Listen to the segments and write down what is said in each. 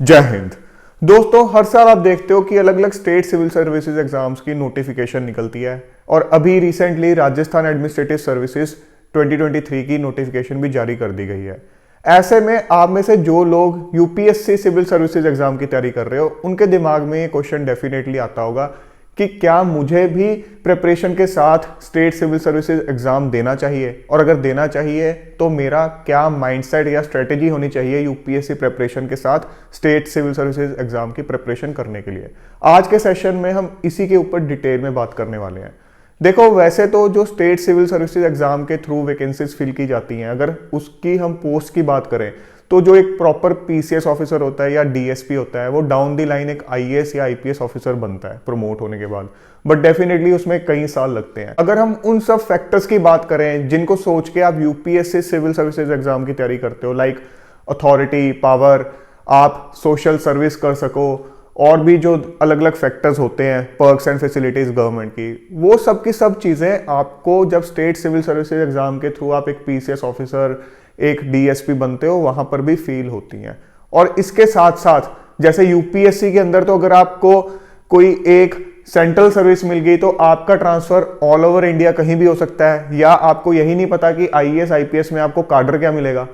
जय हिंद। दोस्तों, हर साल आप देखते हो कि अलग अलग स्टेट सिविल सर्विसेज एग्जाम्स की नोटिफिकेशन निकलती है और अभी रिसेंटली राजस्थान एडमिनिस्ट्रेटिव सर्विसेज 2023 की नोटिफिकेशन भी जारी कर दी गई है। ऐसे में आप में से जो लोग यूपीएससी सिविल सर्विसेज एग्जाम की तैयारी कर रहे हो, उनके दिमाग में ये क्वेश्चन डेफिनेटली आता होगा कि क्या मुझे भी प्रिपरेशन के साथ स्टेट सिविल सर्विसेज एग्जाम देना चाहिए, और अगर देना चाहिए तो मेरा क्या माइंडसेट या स्ट्रेटेजी होनी चाहिए यूपीएससी प्रिपरेशन के साथ स्टेट सिविल सर्विसेज एग्जाम की प्रिपरेशन करने के लिए। आज के सेशन में हम इसी के ऊपर डिटेल में बात करने वाले हैं। देखो, वैसे तो जो स्टेट सिविल सर्विसेज एग्जाम के थ्रू वैकेंसीज फिल की जाती हैं, अगर उसकी हम पोस्ट की बात करें तो जो एक प्रॉपर पीसीएस ऑफिसर होता है या डीएसपी होता है, वो डाउन द लाइन एक आईएएस या आईपीएस ऑफिसर बनता है प्रमोट होने के बाद, बट डेफिनेटली उसमें कई साल लगते हैं। अगर हम उन सब फैक्टर्स की बात करें जिनको सोच के आप यूपीएससी सिविल सर्विसेज एग्जाम की तैयारी करते हो, लाइक अथॉरिटी, पावर, आप सोशल सर्विस कर सको, और भी जो अलग अलग फैक्टर्स होते हैं, पर्क्स एंड फैसिलिटीज गवर्नमेंट की, वो सब की सब चीज़ें आपको जब स्टेट सिविल सर्विसेज एग्जाम के थ्रू आप एक पीसीएस ऑफिसर, एक डीएसपी बनते हो, वहां पर भी फील होती हैं। और इसके साथ साथ जैसे यूपीएससी के अंदर तो अगर आपको कोई एक सेंट्रल सर्विस मिल गई तो आपका ट्रांसफर ऑल ओवर इंडिया कहीं भी हो सकता है, या आपको यही नहीं पता कि आईएएस आईपीएस में आपको काडर क्या मिलेगा।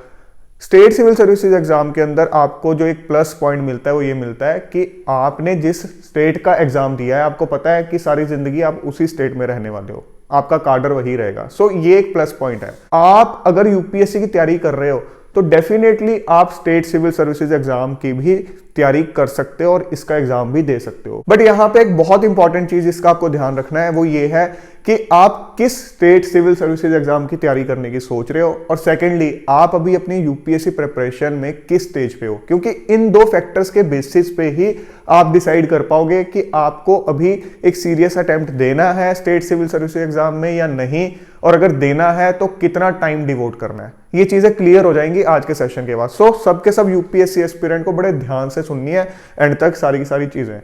स्टेट सिविल सर्विसेज एग्जाम के अंदर आपको जो एक प्लस पॉइंट मिलता है वो ये मिलता है कि आपने जिस स्टेट का एग्जाम दिया है, आपको पता है कि सारी जिंदगी आप उसी स्टेट में रहने वाले हो, आपका काडर वही रहेगा। सो ये एक प्लस पॉइंट है। आप अगर यूपीएससी की तैयारी कर रहे हो तो डेफिनेटली आप स्टेट सिविल सर्विसेज एग्जाम की भी तैयारी कर सकते हो और इसका एग्जाम भी दे सकते हो। बट यहां पे एक बहुत इंपॉर्टेंट चीज इसका आपको ध्यान रखना है, वो ये है कि आप किस स्टेट सिविल सर्विसेज एग्जाम की तैयारी करने की सोच रहे हो, और सेकेंडली आप अभी अपनी यूपीएससी प्रिपरेशन में किस स्टेज पे हो, क्योंकि इन दो फैक्टर्स के बेसिस पे ही आप डिसाइड कर पाओगे कि आपको अभी एक सीरियस अटेम्प्ट देना है स्टेट सिविल सर्विसेज एग्जाम में या नहीं, और अगर देना है तो कितना टाइम डिवोट करना है। ये चीजें क्लियर हो जाएंगी आज के सेशन के बाद। सो सबके सब यूपीएससी एस्पिरेंट को बड़े ध्यान से सुननी है एंड तक सारी की सारी चीजें।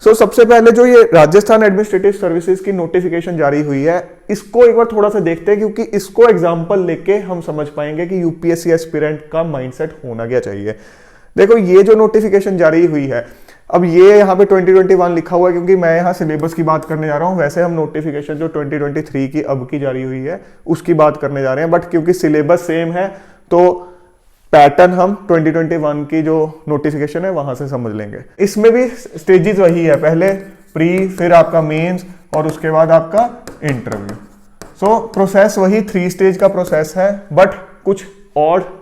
सबसे पहले जो ये राजस्थान एडमिनिस्ट्रेटिव सर्विसेज की नोटिफिकेशन जारी हुई है, इसको एक बार थोड़ा सा देखते हैं, क्योंकि इसको एग्जांपल लेके हम समझ पाएंगे कि यूपीएससी एस्पिरेंट का माइंडसेट होना क्या चाहिए। देखो, ये जो नोटिफिकेशन जारी हुई है, अब ये यहाँ पे 2021 लिखा हुआ है क्योंकि मैं यहाँ सिलेबस की बात करने जा रहा हूँ। वैसे हम नोटिफिकेशन जो 2023 की अब की जारी हुई है उसकी बात करने जा रहे हैं, बट क्योंकि सिलेबस सेम है तो पैटर्न हम 2021 की जो नोटिफिकेशन है वहां से समझ लेंगे। इसमें भी स्टेजेस वही है, पहले प्री, फिर आपका मेंस और उसके बाद आपका इंटरव्यू। प्रोसेस वही 3 स्टेज का प्रोसेस है, बट कुछ और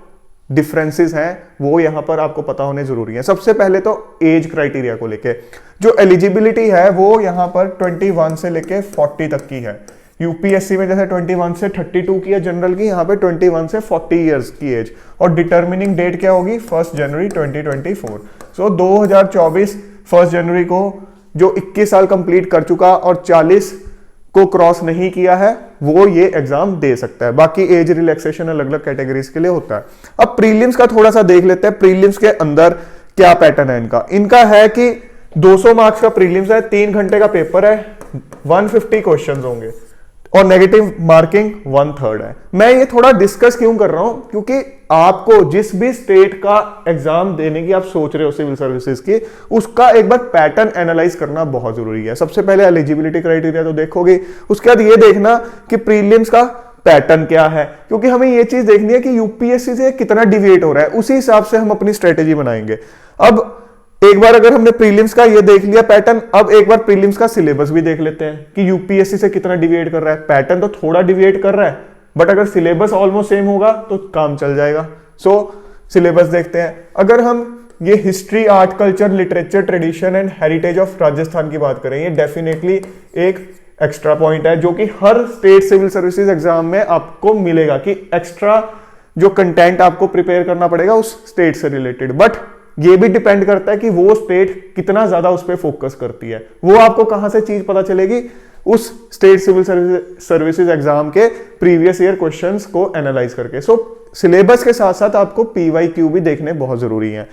डिफरेंसेस हैं वो यहां पर आपको पता होने जरूरी है। सबसे पहले तो एज क्राइटेरिया को लेके जो एलिजिबिलिटी है वो यहां पर 21 से लेके 40 तक की है। यूपीएससी में जैसे 21 से 32 की है जनरल की, यहाँ पे 21 से 40 इयर्स की एज, और डिटर्मिनिंग डेट क्या होगी 1 जनवरी 2024। 2024 1 जनवरी को जो 21 साल कंप्लीट कर चुका और 40 को क्रॉस नहीं किया है वो ये एग्जाम दे सकता है। बाकी एज रिलैक्सेशन अलग अलग कैटेगरीज के लिए होता है। अब प्रीलिम्स का थोड़ा सा देख लेते हैं, प्रीलिम्स के अंदर क्या पैटर्न है इनका। इनका है कि 200 मार्क्स का प्रीलिम्स है, 3 घंटे का पेपर है, 150 क्वेश्चन होंगे और नेगेटिव मार्किंग 1/3 है। मैं ये थोड़ा डिस्कस क्यों कर रहा हूं, क्योंकि आपको जिस भी स्टेट का एग्जाम देने की आप सोच रहे हो सिविल सर्विसेज की, उसका एक बार पैटर्न एनालाइज करना बहुत जरूरी है। सबसे पहले एलिजिबिलिटी क्राइटेरिया तो देखोगे, उसके बाद ये देखना कि प्रीलिम्स का पैटर्न क्या है, क्योंकि हमें ये चीज देखनी है कि यूपीएससी से कितना डिविएट हो रहा है, उसी हिसाब से हम अपनी स्ट्रेटेजी बनाएंगे। अब एक बार अगर हमने प्रीलिम्स का ये देख लिया पैटर्न, अब एक बार प्रीलिम्स का सिलेबस भी देख लेते हैं कि यूपीएससी से कितना डिविएट कर रहा है। पैटर्न तो थोड़ा डिविएट कर रहा है, बट अगर सिलेबस ऑलमोस्ट सेम होगा तो काम चल जाएगा। सिलेबस देखते हैं। अगर हम ये history, art, culture, literature, tradition and heritage of Rajasthan की बात करें, ये डेफिनेटली एक एक्स्ट्रा पॉइंट है जो कि हर स्टेट सिविल सर्विसेज एग्जाम में आपको मिलेगा कि एक्स्ट्रा जो कंटेंट आपको प्रिपेयर करना पड़ेगा उस स्टेट से रिलेटेड। बट ये भी डिपेंड करता है कि वो स्टेट कितना ज्यादा उस पर फोकस करती है। वो आपको कहां से चीज पता चलेगी, उस स्टेट सिविल सर्विसेज एग्जाम के प्रीवियस ईयर क्वेश्चंस को एनालाइज करके। सिलेबस के साथ साथ आपको पीवाईक्यू भी देखने बहुत जरूरी है।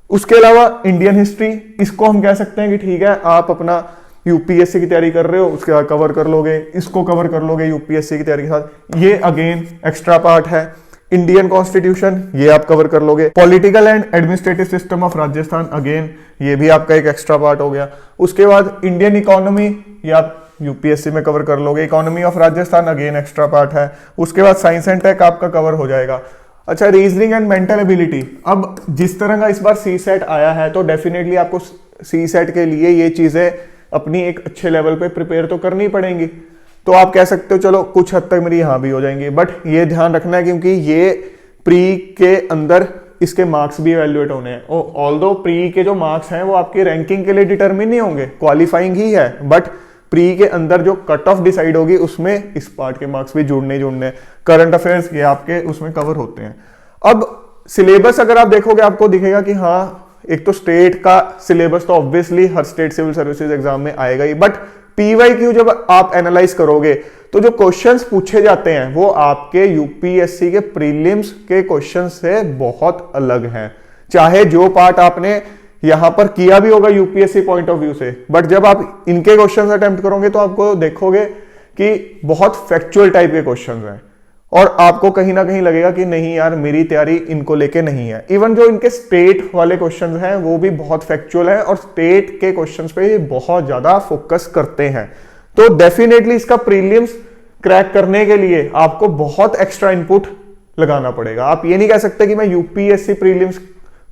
उसके अलावा इंडियन हिस्ट्री, इसको हम कह सकते हैं कि ठीक है, आप अपना यूपीएससी की तैयारी कर रहे हो, उसके बाद कवर कर लोगे, इसको कवर कर लोगे यूपीएससी की तैयारी के साथ, ये अगेन एक्स्ट्रा पार्ट है। इंडियन कॉन्स्टिट्यूशन ये आप कवर कर लोगे। Political and administrative system of Rajasthan, again ये भी आपका एक एक्स्ट्रा पार्ट हो गया। उसके बाद इंडियन इकोनॉमी, ये आप यूपीएससी में कवर कर लोगे। Economy of Rajasthan again extra part है। उसके बाद साइंस एंड टेक आपका कवर हो जाएगा। अच्छा, रीजनिंग एंड मेंटल एबिलिटी, अब जिस तरह का इस बार सी सेट आया है तो डेफिनेटली आपको सी सेट के लिए ये चीजें अपनी एक अच्छे लेवल पे प्रिपेयर तो करनी पड़ेंगी। तो आप कह सकते हो चलो कुछ हद तक मेरी यहाँ भी हो जाएंगी, बट ये ध्यान रखना है क्योंकि ये प्री के अंदर इसके मार्क्स भी इवैल्यूएट होने हैं। ऑल्दो प्री के जो मार्क्स हैं वो आपकी रैंकिंग के लिए डिटरमिन नहीं होंगे, क्वालिफाइंग ही है, बट प्री के अंदर जो कट ऑफ डिसाइड होगी उसमें इस पार्ट के मार्क्स भी जुड़ने करंट अफेयर्स ये आपके उसमें कवर होते हैं। अब सिलेबस अगर आप देखोगे आपको दिखेगा कि हाँ, एक तो स्टेट का सिलेबस तो ऑब्वियसली हर स्टेट सिविल सर्विसेज एग्जाम में आएगा ही, बट पीवाईक्यू जब आप एनालाइज करोगे तो जो क्वेश्चंस पूछे जाते हैं वो आपके यूपीएससी के प्रीलिम्स के क्वेश्चन से बहुत अलग हैं। चाहे जो पार्ट आपने यहां पर किया भी होगा यूपीएससी पॉइंट ऑफ व्यू से, बट जब आप इनके क्वेश्चन अटेम्प्ट करोगे तो आपको देखोगे कि बहुत फैक्चुअल टाइप के क्वेश्चन हैं और आपको कहीं ना कहीं लगेगा कि नहीं यार, मेरी तैयारी इनको लेके नहीं है। इवन जो इनके स्टेट वाले क्वेश्चंस हैं वो भी बहुत फैक्चुअल हैं और स्टेट के क्वेश्चंस पे बहुत ज्यादा फोकस करते हैं। तो डेफिनेटली इसका प्रीलिम्स क्रैक करने के लिए आपको बहुत एक्स्ट्रा इनपुट लगाना पड़ेगा। आप ये नहीं कह सकते कि मैं यूपीएससी प्रीलिम्स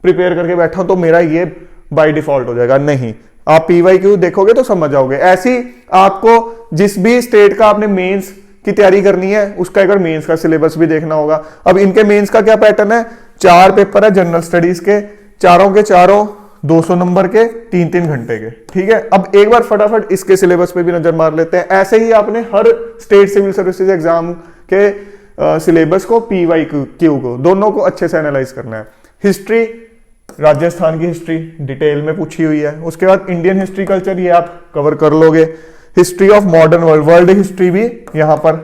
प्रिपेयर करके बैठा हूं तो मेरा ये बाय डिफॉल्ट हो जाएगा, नहीं। आप पीवाईक्यू देखोगे तो समझ जाओगे। ऐसी आपको जिस भी स्टेट का आपने मेंस की तैयारी करनी है उसका एक बार मेंस का सिलेबस भी देखना होगा। अब इनके मेंस का क्या पैटर्न है, 4 पेपर है जनरल स्टडीज के, चारों के चारों 200 नंबर के, 3-3 घंटे के, ठीक है। अब एक बार फटाफट इसके सिलेबस पे भी नजर मार लेते हैं। ऐसे ही आपने हर स्टेट सिविल सर्विसेज एग्जाम के सिलेबस को, पीवाईक्यू को, दोनों को अच्छे से एनालाइज करना है। हिस्ट्री, राजस्थान की हिस्ट्री डिटेल में पूछी हुई है। उसके बाद इंडियन हिस्ट्री कल्चर ये आप कवर कर लोगे। History of modern world, world history भी यहां पर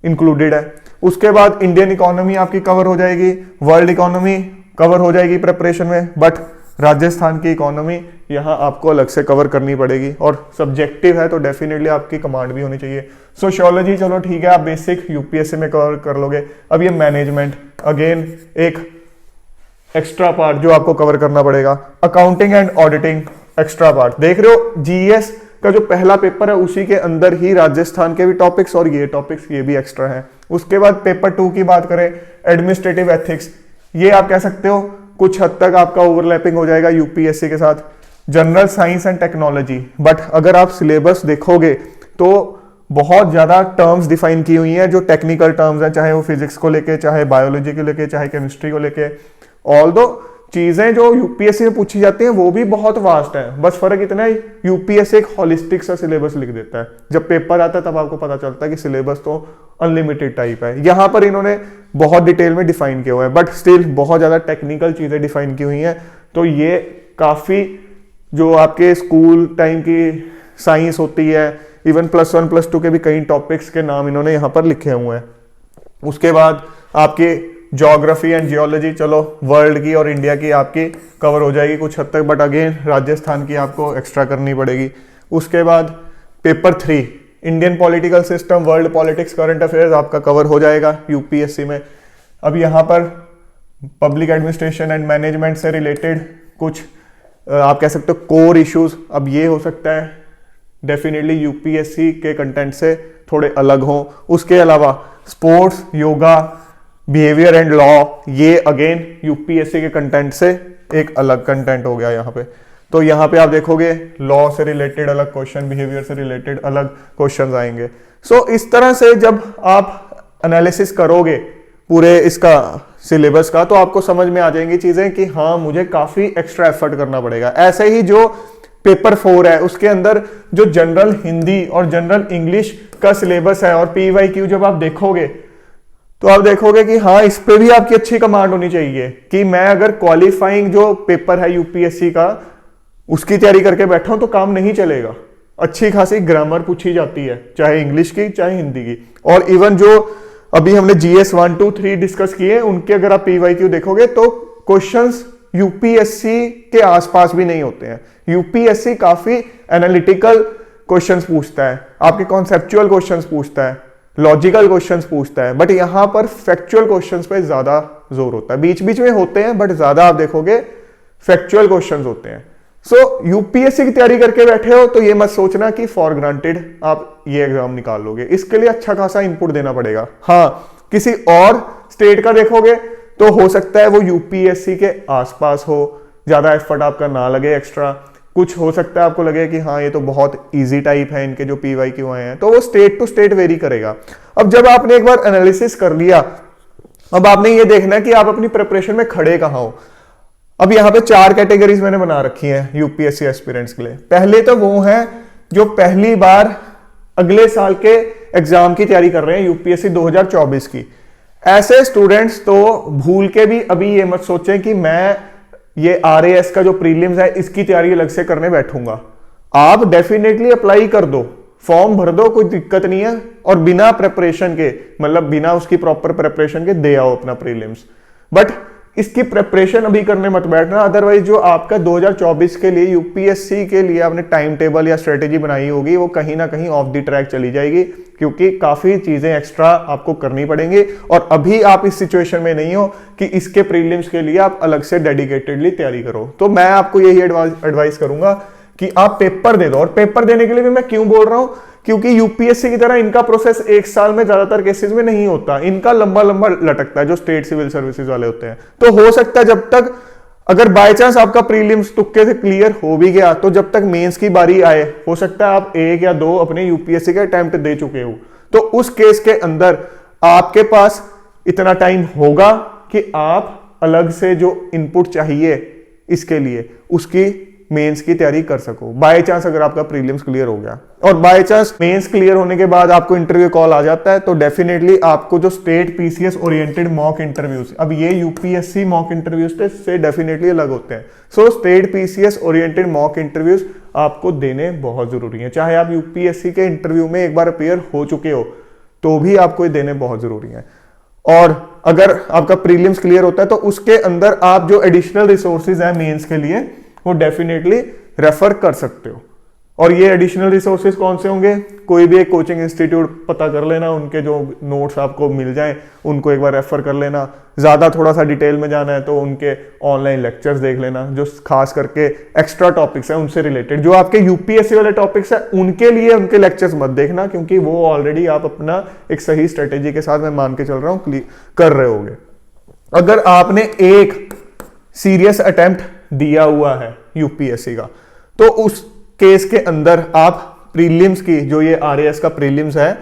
इंक्लूडेड है। उसके बाद इंडियन इकोनॉमी आपकी कवर हो जाएगी, वर्ल्ड इकोनॉमी कवर हो जाएगी प्रिपरेशन में, बट राजस्थान की इकोनॉमी यहां आपको अलग से कवर करनी पड़ेगी और सब्जेक्टिव है तो डेफिनेटली आपकी कमांड भी होनी चाहिए। सोशियोलॉजी चलो ठीक है, आप बेसिक यूपीएससी में कवर कर लोगे। अब ये मैनेजमेंट अगेन एक एक्स्ट्रा पार्ट जो आपको कवर करना पड़ेगा। Accounting and auditing extra part, देख रहे हो जीएस का जो पहला पेपर है उसी के अंदर ही राजस्थान के भी टॉपिक्स और ये टॉपिक्स ये भी एक्स्ट्रा हैं। उसके बाद पेपर 2 की बात करें, एडमिनिस्ट्रेटिव एथिक्स, ये आप कह सकते हो कुछ हद तक आपका ओवरलैपिंग हो जाएगा यूपीएससी के साथ। General science and technology, but अगर आप सिलेबस देखोगे तो बहुत ज्यादा टर्म्स डिफाइन की हुई हैं जो टेक्निकल टर्म्स हैं, चाहे वो फिजिक्स को लेके, चाहे बायोलॉजी को लेके, चाहे केमिस्ट्री को लेके। ऑल्दो चीजें जो यूपीएससी में पूछी जाती हैं वो भी बहुत वास्ट है, बस फर्क इतना है यूपीएससी एक होलिस्टिक सा सिलेबस लिख देता है। जब पेपर आता है तब आपको पता चलता है कि सिलेबस तो अनलिमिटेड टाइप है। यहां पर इन्होंने बहुत डिटेल में डिफाइन किया हुआ है, बट स्टिल बहुत ज्यादा टेक्निकल चीजें डिफाइन की हुई हैं। तो ये काफी जो आपके स्कूल टाइम की साइंस होती है, इवन +1 +2 के भी कई टॉपिक्स के नाम इन्होंने यहाँ पर लिखे हुए हैं। उसके बाद आपके ज्योग्राफी एंड जियोलॉजी, चलो वर्ल्ड की और इंडिया की आपकी कवर हो जाएगी कुछ हद तक, बट अगेन राजस्थान की आपको एक्स्ट्रा करनी पड़ेगी। उसके बाद paper 3 Indian political system, world politics, current affairs आपका कवर हो जाएगा यूपीएससी में। अब यहाँ पर पब्लिक एडमिनिस्ट्रेशन एंड मैनेजमेंट से रिलेटेड कुछ आप कह सकते हो कोर इश्यूज, अब ये हो सकता है डेफिनेटली यूपीएससी के कंटेंट से थोड़े अलग हों। उसके अलावा sports, yoga, behaviour and law, ये अगेन यूपीएससी के कंटेंट से एक अलग कंटेंट हो गया यहाँ पे। तो यहाँ पे आप देखोगे लॉ से रिलेटेड अलग क्वेश्चन, बिहेवियर से रिलेटेड अलग क्वेश्चंस आएंगे। सो इस तरह से जब आप एनालिसिस करोगे पूरे इसका सिलेबस का तो आपको समझ में आ जाएंगी चीजें कि हाँ मुझे काफी एक्स्ट्रा एफर्ट करना पड़ेगा। ऐसे ही जो पेपर 4 है उसके अंदर जो जनरल हिंदी और जनरल इंग्लिश का सिलेबस है और पीवाईक्यू जब आप देखोगे तो आप देखोगे कि हाँ इस पे भी आपकी अच्छी कमांड होनी चाहिए कि मैं अगर क्वालिफाइंग जो पेपर है यूपीएससी का उसकी तैयारी करके बैठा हूं तो काम नहीं चलेगा। अच्छी खासी ग्रामर पूछी जाती है, चाहे इंग्लिश की चाहे हिंदी की। और इवन जो अभी हमने जीएस 1, 2, 3 डिस्कस किए उनके अगर आप पीवाईक्यू देखोगे तो क्वेश्चंस यूपीएससी के आसपास भी नहीं होते हैं। यूपीएससी काफी एनालिटिकल क्वेश्चंस पूछता है, आपके कॉन्सेप्चुअल क्वेश्चंस पूछता है, लॉजिकल क्वेश्चंस पूछता है, बट यहां पर फैक्चुअल क्वेश्चंस पे ज्यादा जोर होता है। बीच बीच में होते हैं बट ज्यादा आप देखोगे फैक्चुअल क्वेश्चंस होते हैं। सो यूपीएससी की तैयारी करके बैठे हो तो ये मत सोचना कि फॉर ग्रांटेड आप ये एग्जाम निकाल लोगे, इसके लिए अच्छा खासा इनपुट देना पड़ेगा। हाँ, किसी और स्टेट का देखोगे तो हो सकता है वो यूपीएससी के आसपास हो, ज्यादा एफर्ट आपका ना लगे एक्स्ट्रा, कुछ हो सकता है आपको लगे कि हाँ ये तो बहुत इजी टाइप है, इनके जो PYQ आए हैं, तो वो स्टेट टू स्टेट वेरी करेगा। अब जब आपने एक बार एनालिसिस कर लिया, अब आपने ये देखना है कि आप अपनी प्रिपरेशन में खड़े कहां हो। अब यहाँ पे 4 कैटेगरीज मैंने बना रखी हैं यूपीएससी एस्पिरेंट्स के लिए। पहले तो वो हैं जो पहली बार अगले साल के एग्जाम की तैयारी कर रहे हैं, यूपीएससी 2024 की। ऐसे स्टूडेंट्स तो भूल के भी अभी ये मत सोचें कि मैं ये RAS का जो प्रीलिम्स है इसकी तैयारी अलग से करने बैठूंगा। आप डेफिनेटली अप्लाई कर दो, फॉर्म भर दो, कोई दिक्कत नहीं है, और बिना प्रिपरेशन के, मतलब बिना उसकी प्रॉपर प्रिपरेशन के दे आओ अपना प्रीलिम्स। बट इसकी प्रिपरेशन अभी करने मत बैठना, अदरवाइज जो आपका 2024 के लिए यूपीएससी के लिए आपने टाइम टेबल या स्ट्रेटेजी बनाई होगी वो कहीं ना कहीं ऑफ द ट्रैक चली जाएगी, क्योंकि काफी चीजें एक्स्ट्रा आपको करनी पड़ेंगी। और अभी आप इस सिचुएशन में नहीं हो कि इसके प्रीलिम्स के लिए आप अलग से डेडिकेटेडली तैयारी करो। तो मैं आपको यही एडवाइस करूंगा कि आप पेपर दे दो। और पेपर देने के लिए भी मैं क्यों बोल रहा हूं, क्योंकि यूपीएससी की तरह इनका प्रोसेस एक साल में ज्यादातर केसेस में नहीं होता, इनका लंबा लंबा लटकता है जो स्टेट सिविल सर्विसेज वाले होते हैं। तो हो सकता है जब तक, अगर बाय चांस आपका प्रीलिम्स तुक्के से क्लियर हो भी गया, तो जब तक मेंस की बारी आए हो सकता है आप 1 या 2 अपने यूपीएससी के अटेम्प्ट दे चुके हो। तो उस केस के अंदर आपके पास इतना टाइम होगा कि आप अलग से जो इनपुट चाहिए इसके लिए उसकी मेंस की तैयारी कर सको। बाय चांस अगर आपका प्रीलिम्स क्लियर हो गया और बाय चांस मेंस क्लियर होने के बाद आपको इंटरव्यू कॉल आ जाता है, तो डेफिनेटली आपको जो state PCS oriented mock interviews, अब ये यूपीएससी मॉक इंटरव्यूज से डेफिनेटली अलग होते हैं। So state PCS oriented mock interviews आपको देने बहुत जरूरी है। चाहे आप यूपीएससी के इंटरव्यू में एक बार अपियर हो चुके हो तो भी आपको देने बहुत जरूरी है। और अगर आपका प्रीलिम्स क्लियर होता है तो उसके अंदर आप जो एडिशनल रिसोर्सेज हैं मेंस के लिए वो डेफिनेटली रेफर कर सकते हो। और ये एडिशनल रिसोर्सेज कौन से होंगे, कोई भी एक कोचिंग इंस्टीट्यूट पता कर लेना, उनके जो नोट्स आपको मिल जाएं उनको एक बार रेफर कर लेना। ज़्यादा थोड़ा सा डिटेल में जाना है तो उनके ऑनलाइन लेक्चर्स देख लेना, जो खास करके एक्स्ट्रा टॉपिक्स हैं उनसे रिलेटेड। जो आपके यूपीएससी वाले टॉपिक्स हैं उनके लिए उनके लेक्चर्स मत देखना, क्योंकि वो ऑलरेडी आप अपना एक सही स्ट्रेटेजी के साथ, मैं मान के चल रहा हूँ, कर रहे होगे। अगर आपने एक सीरियस अटेम्प्ट दिया हुआ है यूपीएससी का, तो उस केस के अंदर आप प्रीलिम्स की, जो ये RAS का प्रीलिम्स है,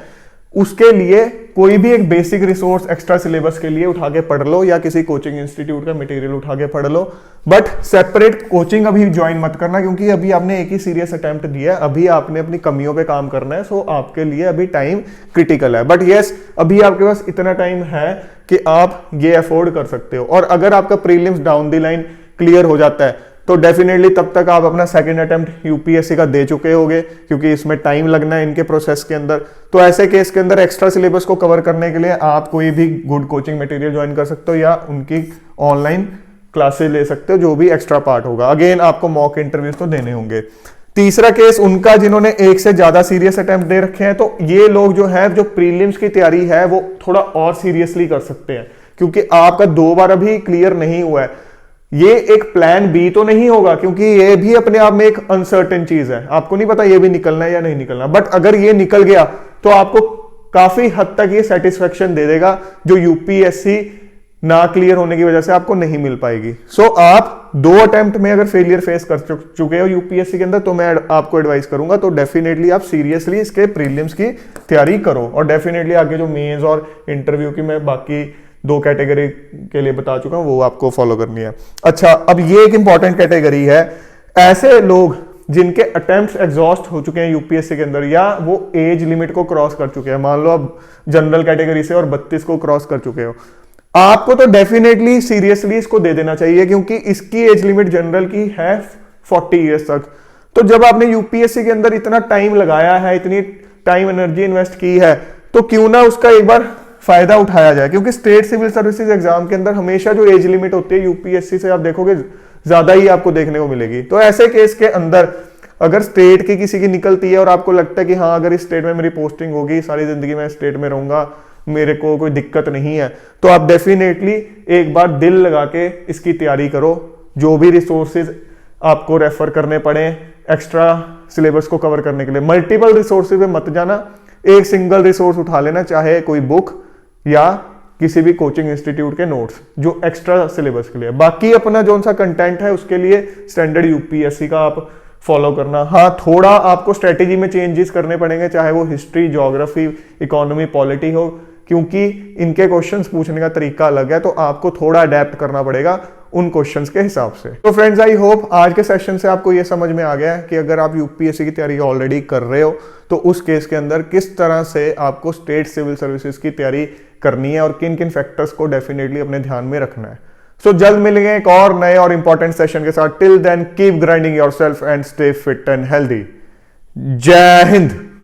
उसके लिए कोई भी एक बेसिक रिसोर्स एक्स्ट्रा सिलेबस के लिए उठा के पढ़ लो या किसी कोचिंग इंस्टीट्यूट का मटेरियल उठा के पढ़ लो। बट सेपरेट कोचिंग अभी ज्वाइन मत करना, क्योंकि अभी आपने एक ही सीरियस अटेम्प्ट दिया है, अभी आपने अपनी कमियों पे काम करना है। सो आपके लिए अभी टाइम क्रिटिकल है। बट यस, अभी आपके पास इतना टाइम है कि आप ये अफोर्ड कर सकते हो। और अगर आपका prelims down the line clear हो जाता है तो डेफिनेटली तब तक आप अपना सेकंड अटेम्प्ट यूपीएससी का दे चुके होगे, क्योंकि इसमें टाइम लगना है इनके प्रोसेस के अंदर। तो ऐसे केस के अंदर एक्स्ट्रा सिलेबस को कवर करने के लिए आप कोई भी गुड कोचिंग मटेरियल ज्वाइन कर सकते हो या उनकी ऑनलाइन क्लासेस ले सकते हो, जो भी एक्स्ट्रा पार्ट होगा। अगेन आपको मॉक इंटरव्यूज तो देने होंगे। तीसरा केस उनका जिन्होंने एक से ज्यादा सीरियस अटेम्प्ट दे रखे हैं, तो ये लोग जो है, जो प्रीलिम्स की तैयारी है वो थोड़ा और सीरियसली कर सकते हैं, क्योंकि आपका 2 बार अभी क्लियर नहीं हुआ है। ये एक प्लान बी तो नहीं होगा, क्योंकि ये भी अपने आप में एक अनसर्टेन चीज है, आपको नहीं पता ये भी निकलना है या नहीं निकलना। बट अगर ये निकल गया तो आपको काफी हद तक ये सेटिस्फेक्शन दे देगा, जो यूपीएससी ना क्लियर होने की वजह से आपको नहीं मिल पाएगी। सो आप 2 अटेम्प्ट में अगर फेलियर फेस कर चुके हो यूपीएससी के अंदर, तो मैं आपको एडवाइस करूंगा तो डेफिनेटली आप सीरियसली इसके प्रीलिम्स की तैयारी करो। और डेफिनेटली आगे जो मेंस और इंटरव्यू की मैं बाकी 2 कैटेगरी के लिए बता चुका हूं, वो आपको फॉलो करनी है। अच्छा, अब ये एक इंपॉर्टेंट कैटेगरी है, ऐसे लोग जिनके अटेम्प्ट्स एग्जॉस्ट हो चुके हैं यूपीएससी के अंदर, या वो एज लिमिट को क्रॉस कर चुके हैं। मान लो आप जनरल कैटेगरी से और 32 को क्रॉस कर चुके हो, आपको तो डेफिनेटली सीरियसली इसको दे देना चाहिए, क्योंकि इसकी एज लिमिट जनरल की है 40 ईयर्स तक। तो जब आपने यूपीएससी के अंदर इतना टाइम लगाया है, इतनी टाइम एनर्जी इन्वेस्ट की है, तो क्यों ना उसका एक बार फायदा उठाया जाए। क्योंकि स्टेट सिविल सर्विसेज एग्जाम के अंदर हमेशा जो एज लिमिट होती है यूपीएससी से आप देखोगे ज्यादा ही आपको देखने को मिलेगी। तो ऐसे केस के अंदर अगर स्टेट की किसी की निकलती है और आपको लगता है कि हाँ अगर इस स्टेट में मेरी पोस्टिंग होगी, सारी जिंदगी मैं स्टेट में रहूंगा, मेरे को कोई दिक्कत नहीं है, तो आप डेफिनेटली एक बार दिल लगा के इसकी तैयारी करो। जो भी रिसोर्सेज आपको रेफर करने पड़े एक्स्ट्रा सिलेबस को कवर करने के लिए, मल्टीपल रिसोर्सेज पे मत जाना, एक सिंगल रिसोर्स उठा लेना, चाहे कोई बुक या किसी भी कोचिंग इंस्टीट्यूट के नोट्स जो एक्स्ट्रा सिलेबस के लिए। बाकी अपना जो सा कंटेंट है उसके लिए स्टैंडर्ड यूपीएससी का आप फॉलो करना। हाँ, थोड़ा आपको स्ट्रेटेजी में चेंजेस करने पड़ेंगे, चाहे वो हिस्ट्री, ज्योग्राफी, इकोनॉमी, पॉलिटी हो, क्योंकि इनके क्वेश्चंस पूछने का तरीका अलग है, तो आपको थोड़ा अडेप्ट करना पड़ेगा उन क्वेश्चंस के हिसाब से। तो फ्रेंड्स, आई होप आज के सेशन से आपको ये समझ में आ गया है कि अगर आप यूपीएससी की तैयारी ऑलरेडी कर रहे हो तो उस केस के अंदर किस तरह से आपको स्टेट सिविल सर्विसेज की तैयारी करनी है और किन किन फैक्टर्स को डेफिनेटली अपने ध्यान में रखना है। सो जल्द मिलेंगे एक और नए और इंपॉर्टेंट सेशन के साथ। Till then keep grinding yourself and stay fit and healthy. जय हिंद।